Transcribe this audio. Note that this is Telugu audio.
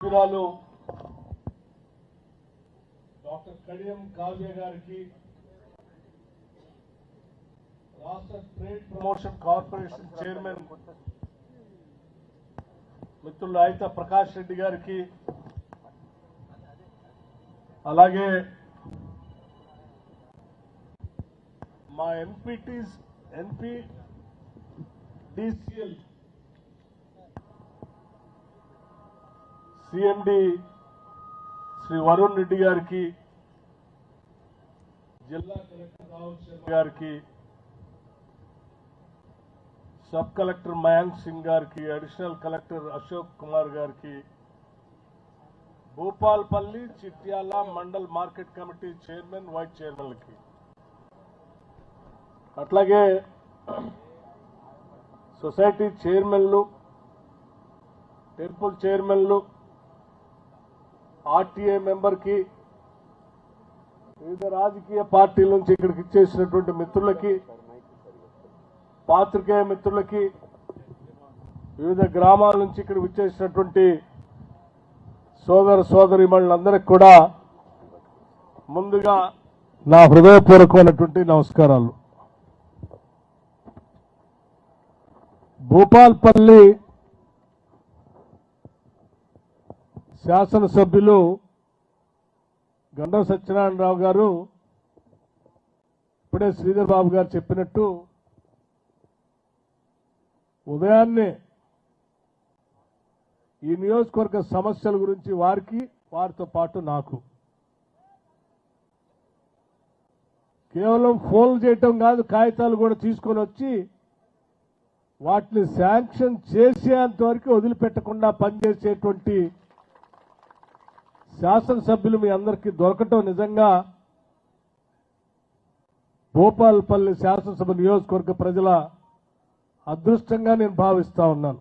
సభ్యురాలు డాక్టర్ కడియం కావ్య గారికి, రాష్ట్ర ట్రేడ్ ప్రమోషన్ కార్పొరేషన్ చైర్మన్ మిత్రులు అయిత ప్రకాష్ రెడ్డి గారికి, అలాగే మా NPDCL CMD శ్రీ వరుణ్ రెడ్డి గారికి, జిల్లా కలెక్టర్ రాహుల్ శర్మ గారికి, సబ్ కలెక్టర్ మయాంక్ సింగ్ గారికి, అడిషనల్ కలెక్టర్ అశోక్ కుమార్ గారికి, Bhupalpally Chityal mandal market committee chairman vice చైర్మన్లకి, అట్లాగే సొసైటీ చైర్మన్లు, టెంపుల్ చైర్మన్లు, RTA మెంబర్కి, వివిధ రాజకీయ పార్టీల నుంచి ఇక్కడికి ఇచ్చేసినటువంటి మిత్రులకి, పాత్రికేయ మిత్రులకి, వివిధ గ్రామాల నుంచి ఇక్కడికి ఇచ్చేసినటువంటి సోదర సోదరీమణులందరికీ కూడా ముందుగా నా హృదయపూర్వకమైనటువంటి నమస్కారాలు. భూపాల్పల్లి శాసనసభ్యులు గండం సత్యనారాయణరావు గారు ఇప్పుడే శ్రీధర్ బాబు గారు చెప్పినట్టు ఉదయాన్నే ఈ నియోజకవర్గ సమస్యల గురించి వారితో పాటు నాకు కేవలం ఫోన్లు చేయటం కాదు, కాగితాలు కూడా తీసుకొని వచ్చి వాటిని శాంక్షన్ చేసేంత వరకు వదిలిపెట్టకుండా పనిచేసేటువంటి శాసనసభ్యులు మీ అందరికీ దొరకటం నిజంగా భూపాల్పల్లి శాసనసభ నియోజకవర్గ ప్రజల అదృష్టంగా నేను భావిస్తా ఉన్నాను.